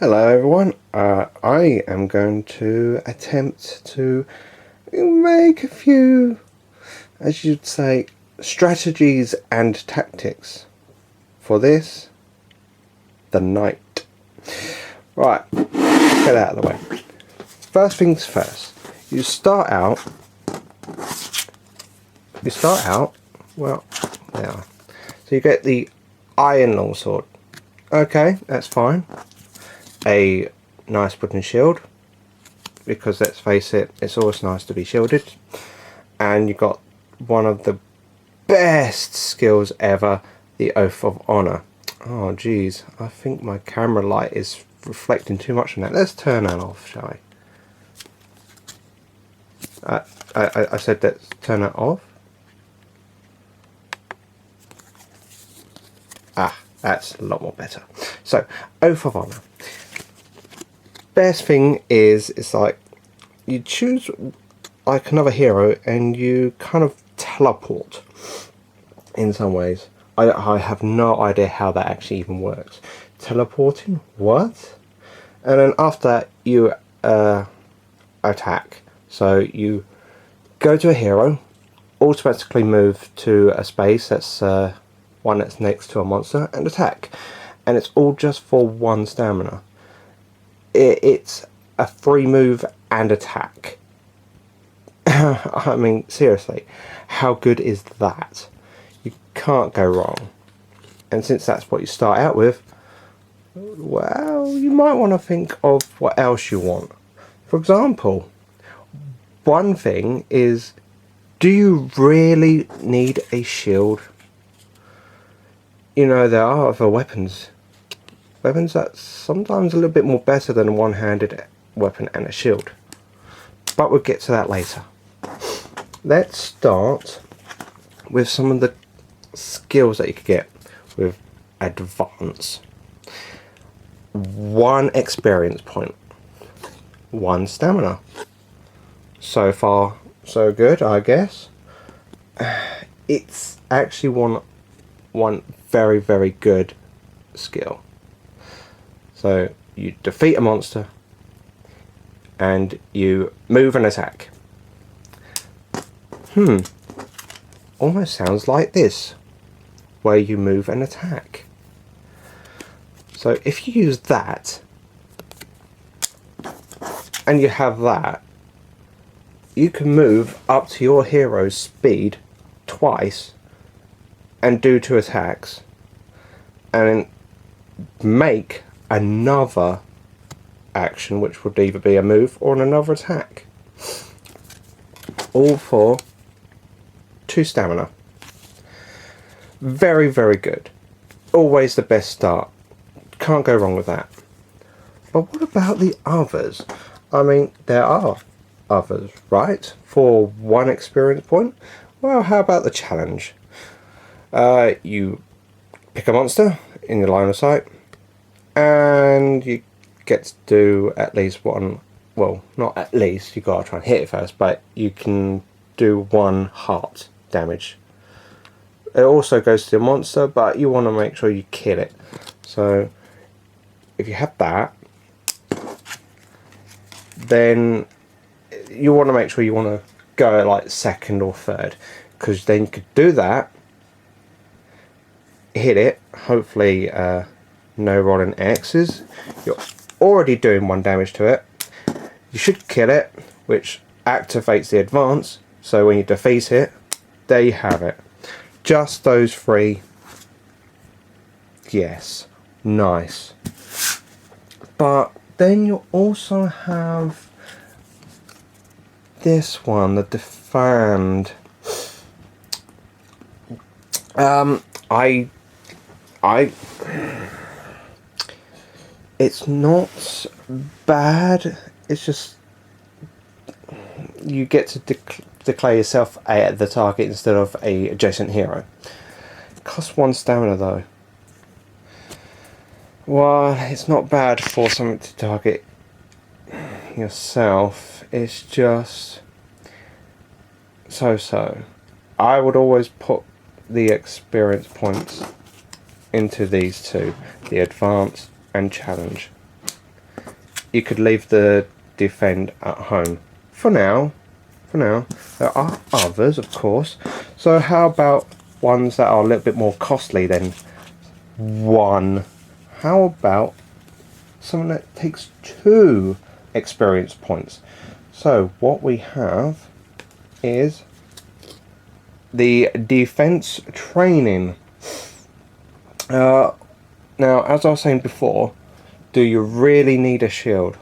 Hello everyone, I am going to attempt to make a few, as you'd say, strategies and tactics for this, the night. Right, let's get out of the way. First things first, you start out, well, there. So you get the iron longsword. Okay, that's fine. A nice wooden shield, because let's face it, it's always nice to be shielded. And you got one of the best skills ever, the Oath of Honor. Oh geez, I think my camera light is reflecting too much on that. Let's turn that off, shall we? I said let's turn that off. Ah, that's a lot more better. So, Oath of Honor. Best thing is, it's like you choose like another hero and you kind of teleport in some ways. I have no idea how that actually even works. Teleporting? What? And then after that you attack. So you go to a hero, automatically move to a space that's one that's next to a monster and attack. And it's all just for one stamina. It's a free move and attack. I mean, seriously, how good is that? You can't go wrong. And since that's what you start out with, well, you might want to think of what else you want. For example, one thing is, do you really need a shield? You know, there are other weapons that's sometimes a little bit more better than a one-handed weapon and a shield, but we'll get to that later. Let's start with some of the skills that you could get with advance. 1 experience point, 1 stamina. So far so good, I guess. It's actually one very, very good skill. So you defeat a monster and you move and attack. Almost sounds like this, where you move and attack. So if you use that and you have that, you can move up to your hero's speed twice and do 2 attacks and make another action, which would either be a move or another attack, all for 2 stamina. Very, very good. Always the best start. Can't go wrong with that. But what about the others? I mean, there are others, right? For 1 experience point. Well, how about the challenge? You pick a monster in your line of sight, and you get to do at least 1, well, not at least, you gotta try and hit it first, but you can do 1 heart damage. It also goes to the monster, but you want to make sure you kill it. So if you have that, then you want to make sure you want to go at like 2nd or 3rd, because then you could do that, hit it, hopefully no rolling X's. You're already doing 1 damage to it. You should kill it, which activates the advance, so when you defeat it, there you have it. Just those 3. Yes, nice. But then you also have this one, the Defend. It's not bad, it's just you get to declare yourself the target instead of a adjacent hero. It costs 1 stamina though. Well, it's not bad for something to target yourself, it's just so. I would always put the experience points into these 2, the advance and challenge. you could leave the defend at home. For now. There are others, of course. So how about ones that are a little bit more costly than one? How about something that takes 2 experience points? So what we have is the defense training. Now, as I was saying before, do you really need a shield?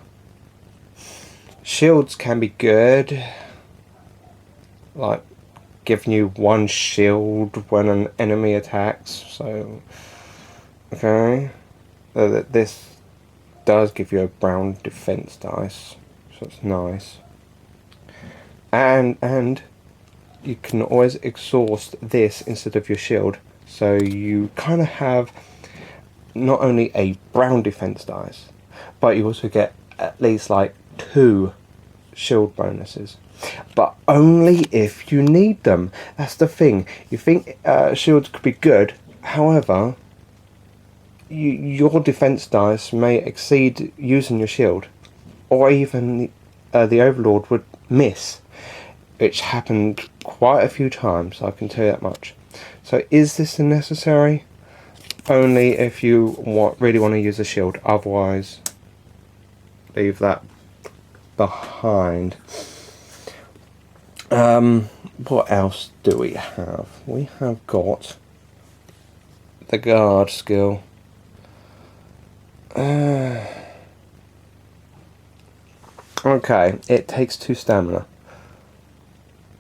Shields can be good, like giving you 1 shield when an enemy attacks. So, okay, this does give you a brown defense dice, so it's nice. And you can always exhaust this instead of your shield, so you kind of have not only a brown defense dice, but you also get at least like 2 shield bonuses, but only if you need them. That's the thing. You think shields could be good, however, your defense dice may exceed using your shield, or even the Overlord would miss, which happened quite a few times, I can tell you that much. So is this necessary? Only if you really want to use a shield, otherwise leave that behind. What else do we have? We have got the guard skill. Okay, it takes 2 stamina.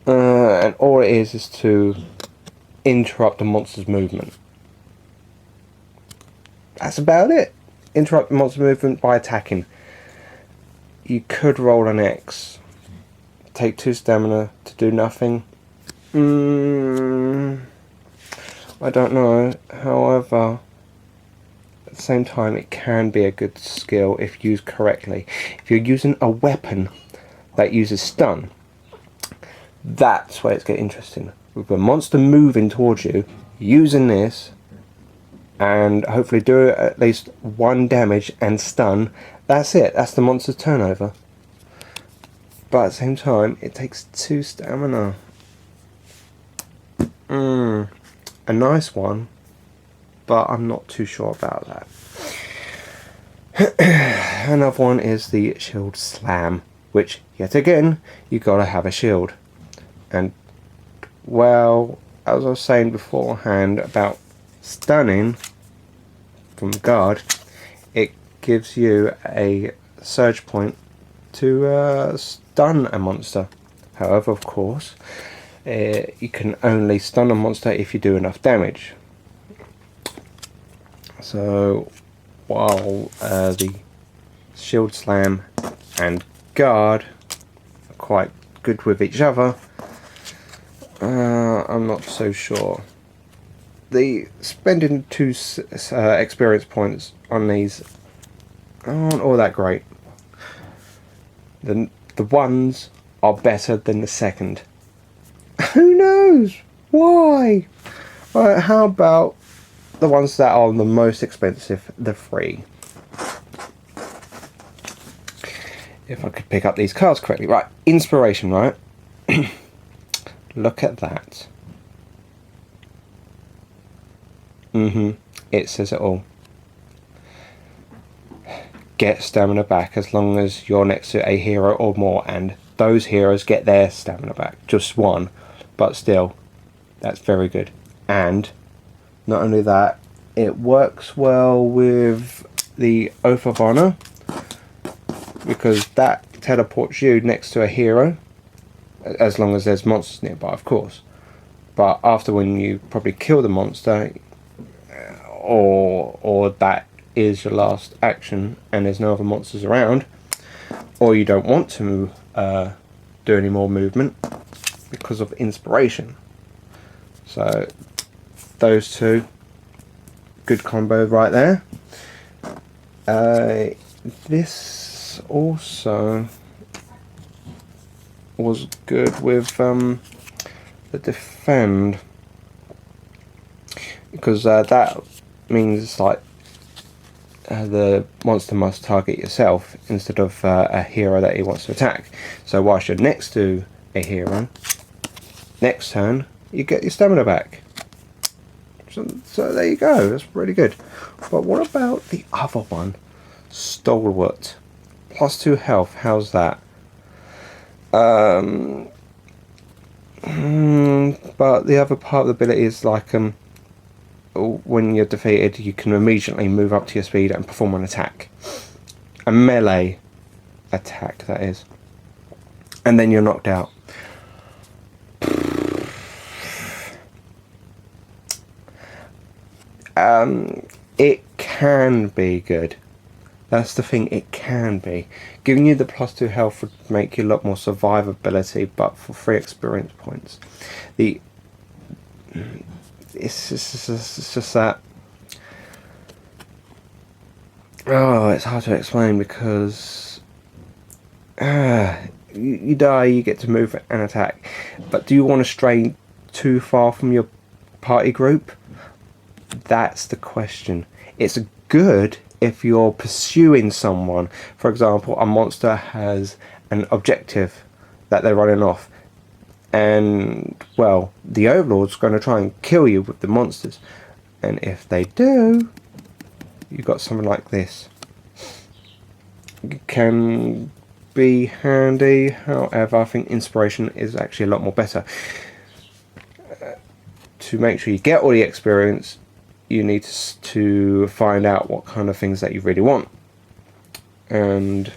And all it is to interrupt the monster's movement. That's about it. Interrupt the monster's movement by attacking. You could roll an X. Take 2 stamina to do nothing. I don't know. However, at the same time, it can be a good skill if used correctly. If you're using a weapon that uses stun, that's where it's getting interesting. With a monster moving towards you, using this, and hopefully do at least 1 damage and stun, that's it. That's the monster's turnover. But at the same time, it takes 2 stamina. A nice one, but I'm not too sure about that. Another one is the shield slam, which, yet again, you gotta have a shield. And, well, as I was saying beforehand about stunning from the guard, it gives you a surge point to stun a monster. However, of course, you can only stun a monster if you do enough damage. So while the shield slam and guard are quite good with each other, I'm not so sure. The spending 2 experience points on these aren't all that great. The ones are better than the second. Who knows? Why? Right, how about the ones that are the most expensive, the 3? If I could pick up these cards correctly. Right, inspiration, right? Look at that. It says it all. Get stamina back as long as you're next to a hero or more, and those heroes get their stamina back. Just 1, but still, that's very good. And not only that, it works well with the Oath of Honor, because that teleports you next to a hero, as long as there's monsters nearby, of course. But after, when you probably kill the monster, or that is your last action and there's no other monsters around, or you don't want to do any more movement because of inspiration. So those 2, good combo right there. This also was good with the defend, because that means like the monster must target yourself instead of a hero that he wants to attack. So whilst you're next to a hero, next turn you get your stamina back. So there you go, that's pretty good. But what about the other one? Stalwart. +2 health, how's that? But the other part of the ability is like when you're defeated, you can immediately move up to your speed and perform an attack. A melee attack, that is. And then you're knocked out. It can be good. That's the thing, it can be. Giving you the +2 health would make you a lot more survivability, but for 3 experience points. It's just that... Oh, it's hard to explain because... you die, you get to move and attack. But do you want to stray too far from your party group? That's the question. It's good if you're pursuing someone. For example, a monster has an objective that they're running off, and well, the overlord's going to try and kill you with the monsters, and if they do, you've got something like this. It can be handy. However, I think inspiration is actually a lot more better. To make sure you get all the experience, you need to find out what kind of things that you really want. And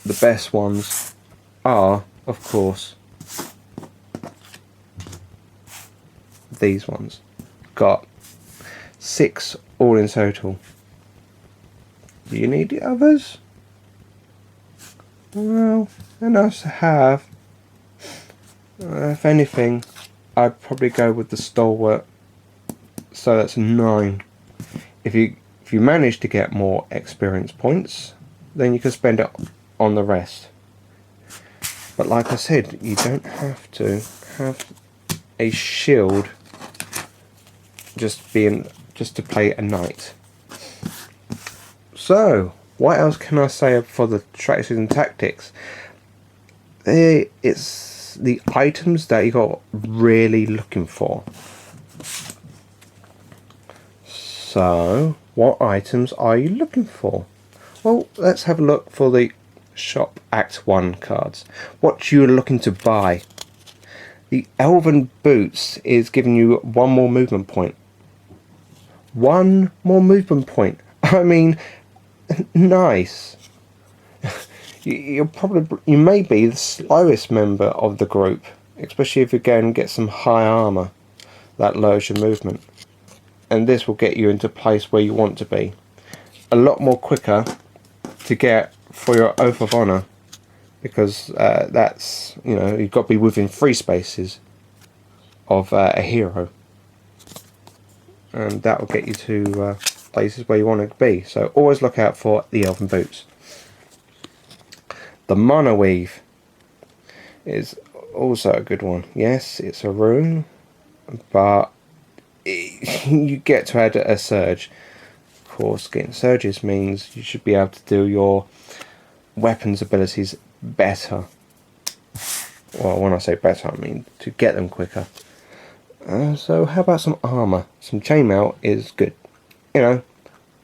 the best ones are, of course, these ones. Got 6 all in total. Do you need the others? Well, they're nice to have. If anything, I'd probably go with the Stalwart. So that's 9. If you manage to get more experience points, then you can spend it on the rest. But like I said, you don't have to have a shield just to play a knight. So what else can I say for the strategies and tactics? It's the items that you got really looking for. So, what items are you looking for? Well, let's have a look for the Shop Act 1 cards. What you're looking to buy. The Elven Boots is giving you 1 more movement point. 1 more movement point. I mean, nice. You may be the slowest member of the group, especially if you go and get some high armor that lowers your movement. And this will get you into a place where you want to be. A lot more quicker to get for your Oath of Honor, because that's, you've got to be within 3 spaces of a hero, and that will get you to places where you want to be. So always look out for the Elven Boots. The Mana Weave is also a good one. Yes, it's a rune, but you get to add a surge. Of course, getting surges means you should be able to do your weapons abilities better. Well, when I say better, I mean to get them quicker. So how about some armor? Some chainmail is good. An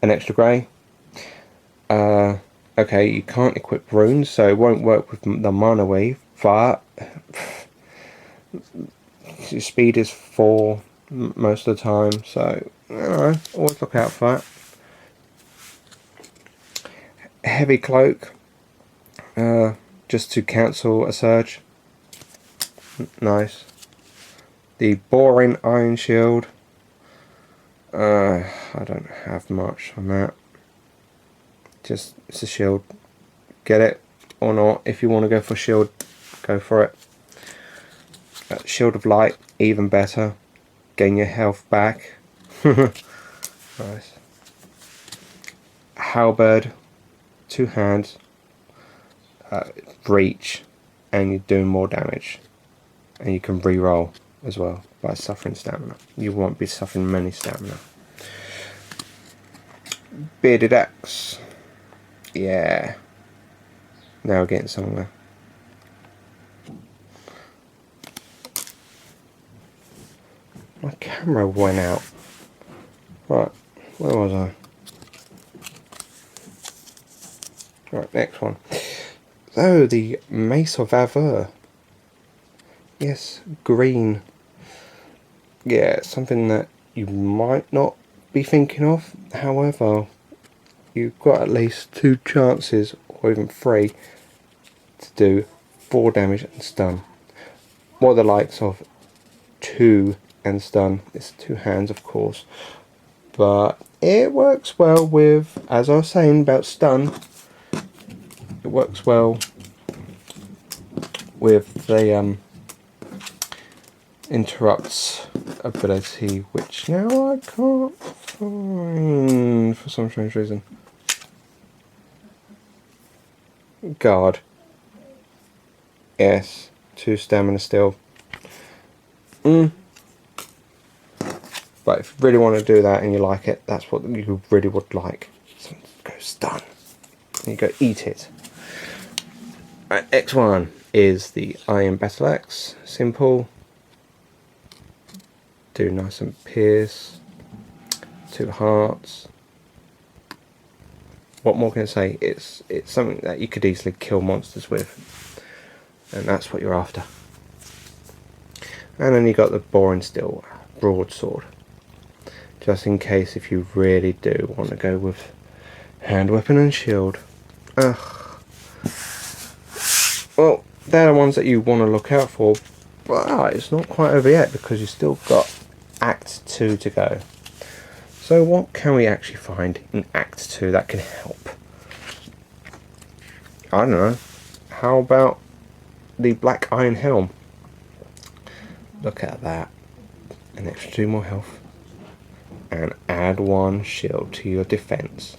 extra grey. Okay, you can't equip runes, so it won't work with the Mana Weave, but your speed is 4 most of the time, so always look out for that. Heavy cloak, just to cancel a surge. Nice. The boring iron shield. I don't have much on that. Just, it's a shield. Get it or not. If you want to go for shield, go for it. Shield of Light, even better. Gain your health back. Nice. Halberd, 2 hands, reach, and you're doing more damage. And you can re-roll as well by suffering stamina. You won't be suffering many stamina. Bearded axe. Yeah. Now we're getting somewhere. My camera went out. Right, where was I? Right, next one. So, the Mace of Kalos. Yes, green. Yeah, something that you might not be thinking of. However, you've got at least 2 chances, or even 3, to do 4 damage and stun. More the likes of 2 and stun. It's 2 hands, of course. But it works well with, as I was saying about stun, it works well with the interrupts ability, which now I can't find for some strange reason. Guard. Yes, 2 stamina still. But if you really want to do that and you like it, that's what you really would like. So go stun. And you go eat it. Right, X1 is the Iron Battle Axe. Simple. Do nice and pierce. 2 hearts. What more can I say? It's something that you could easily kill monsters with. And that's what you're after. And then you got the boring steel broadsword. Just in case if you really do want to go with hand weapon and shield. Ugh. Well, they're the ones that you want to look out for, but it's not quite over yet because you've still got Act 2 to go. So what can we actually find in Act 2 that can help? I don't know. How about the Black Iron Helm? Look at that. An extra 2 more health. And add 1 shield to your defense.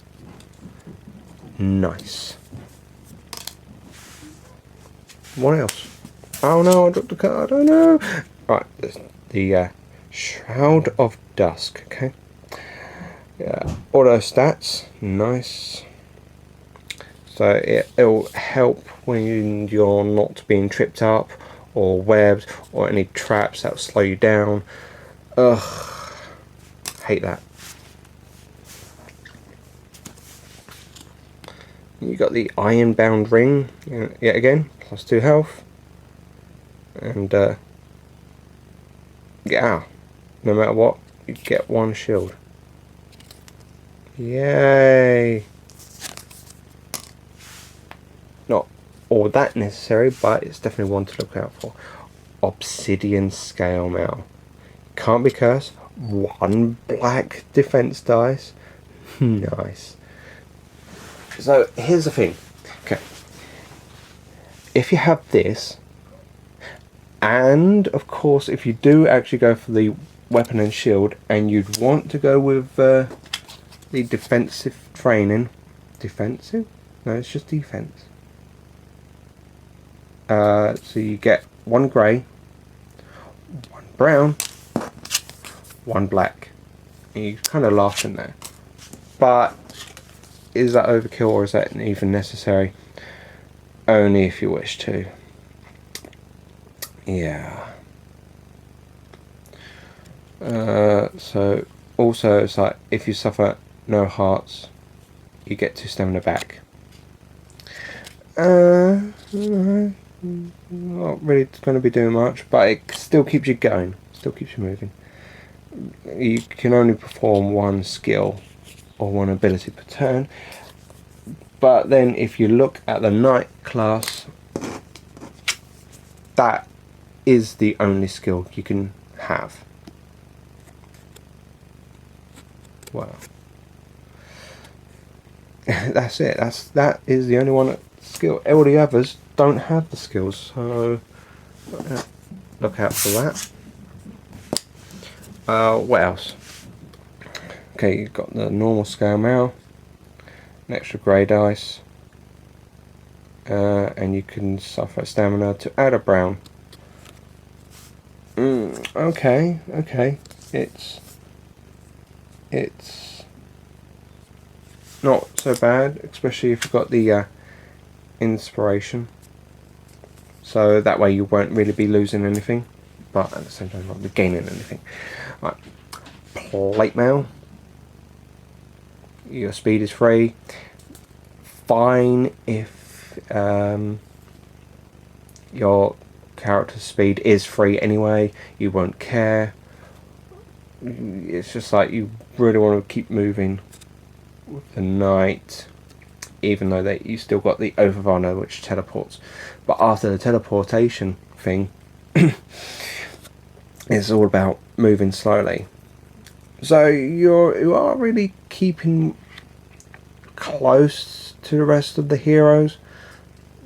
Nice. What else? Oh no, I dropped the card. Oh no. Right, the Shroud of Dusk. Okay. Yeah. Auto stats. Nice. So it'll help when you're not being tripped up or webbed or any traps that'll slow you down. Ugh. Hate that. You got the Ironbound Ring, yet again, plus 2 health. And yeah, no matter what, you get 1 shield. Yay! Not all that necessary, but it's definitely one to look out for. Obsidian Scale Mail. Can't be cursed. 1 black defense dice. Nice. So here's the thing. Okay. If you have this, and of course if you do actually go for the weapon and shield, and you'd want to go with the defensive training. Defensive? No, it's just defense. So you get 1 grey, 1 brown, 1 black. And you kind of laugh in there. But is that overkill or is that even necessary? Only if you wish to. Yeah. So also it's like if you suffer no hearts, you get 2 stamina back. No, not really going to be doing much, but it still keeps you going. Still keeps you moving. You can only perform 1 skill or 1 ability per turn. But then if you look at the Knight class, that is the only skill you can have. Wow. That's it. That is the only one skill. All the others don't have the skills, so look out for that. What else? Okay, you've got the normal scale mail, an extra grey dice, and you can suffer stamina to add a brown. Okay. It's not so bad, especially if you've got the inspiration. So that way you won't really be losing anything, but at the same time not be gaining anything. Right. Plate mail. Your speed is free. Fine if your character's speed is free anyway, you won't care. It's just like you really want to keep moving with the knight, even though you still got the Overrunner which teleports. But after the teleportation thing, it's all about moving slowly. So you are really keeping close to the rest of the heroes.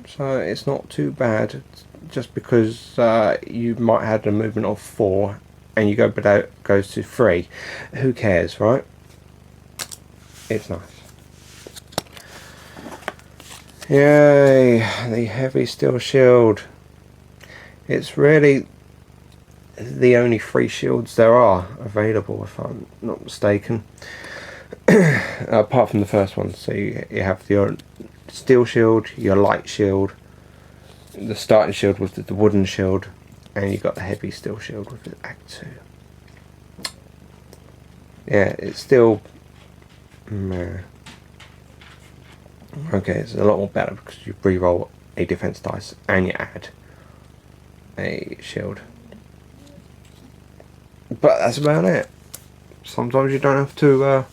So it's not too bad. Just because you might have a movement of 4 and you goes to 3. Who cares, right? It's nice. Yay, the heavy steel shield. It's really the only 3 shields there are available, if I'm not mistaken. Apart from the first one. So you have your steel shield, your light shield, the starting shield with the wooden shield, and you got the heavy steel shield with the Act 2. Yeah, it's still meh. Okay, it's a lot more better because you re-roll a defense dice and you add a shield. But that's about it. Sometimes you don't have to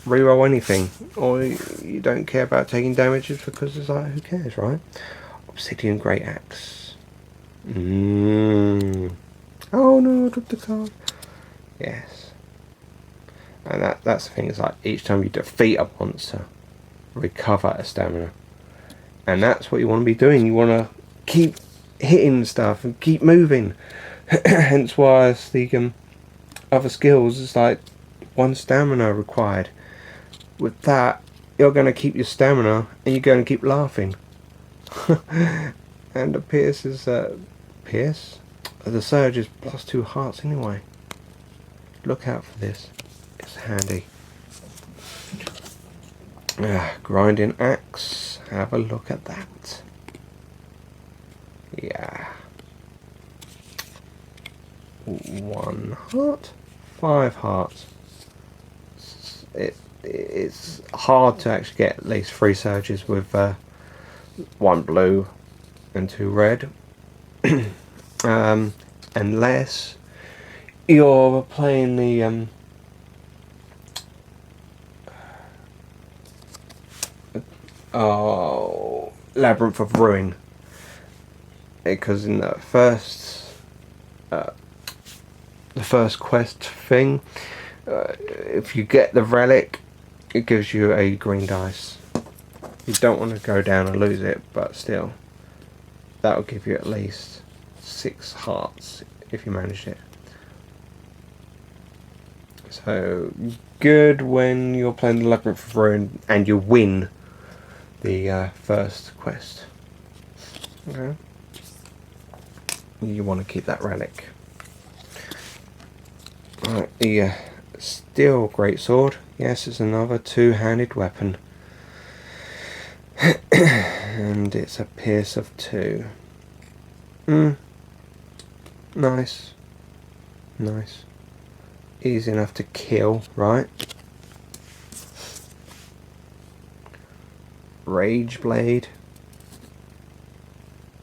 re-roll anything, or you don't care about taking damages because it's like, who cares, right? Obsidian Great Axe. Oh no, I dropped the card. Yes. And that's the thing, it's like each time you defeat a monster, recover a stamina. And that's what you want to be doing. You want to keep hitting stuff and keep moving. Hence why it's the other skills, it's like 1 stamina required. With that, you're going to keep your stamina and you're going to keep laughing. And the Pierce is Pierce? The Surge is +2 hearts anyway. Look out for this. It's handy. Grinding Axe. Have a look at that. Yeah. 1 heart. 5 hearts. It's hard to actually get at least 3 surges with 1 blue and 2 red. Unless you're playing the Labyrinth of Ruin, because in the first quest thing, if you get the relic, it gives you a green dice. You don't want to go down and lose it, but still, that will give you at least 6 hearts if you manage it. So good when you're playing the Labyrinth of Ruin and you win the first quest. Okay. You want to keep that relic. Right, the steel greatsword. Yes, it's another 2-handed weapon. And it's a pierce of 2. Nice. Nice. Easy enough to kill, right? Rageblade.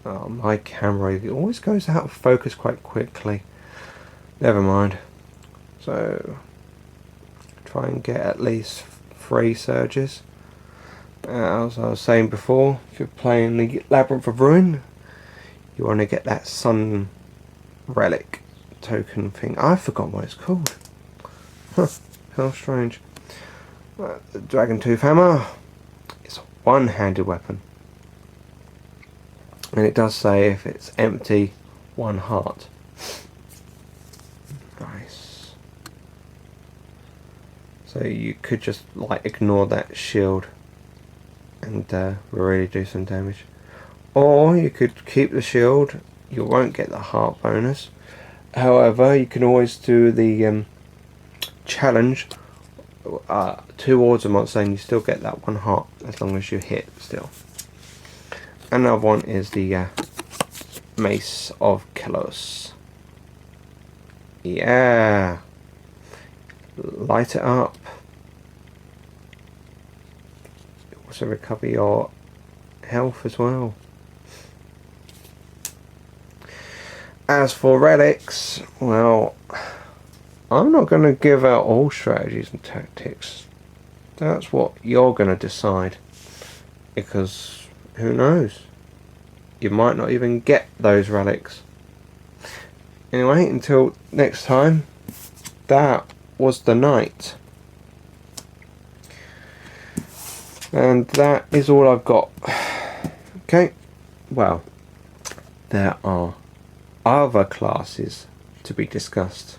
Oh, my camera, it always goes out of focus quite quickly. Never mind. So, try and get at least 3 surges. As I was saying before, if you're playing the Labyrinth of Ruin, you want to get that sun relic token thing. I forgot what it's called. Huh, how strange. The Dragon Tooth Hammer. It's a 1-handed weapon. And it does say if it's empty, 1 heart. Nice. So you could just like ignore that shield and really do some damage. Or you could keep the shield, you won't get the heart bonus. However, you can always do the challenge towards a monster and you still get that 1 heart as long as you hit still. Another one is the Mace of Kalos. Yeah. Light it up. Also recover your health as well. As for relics, well, I'm not going to give out all strategies and tactics. That's what you're going to decide. Because, who knows? You might not even get those relics. Anyway, until next time, that was the night. And that is all I've got. Okay, well, there are other classes to be discussed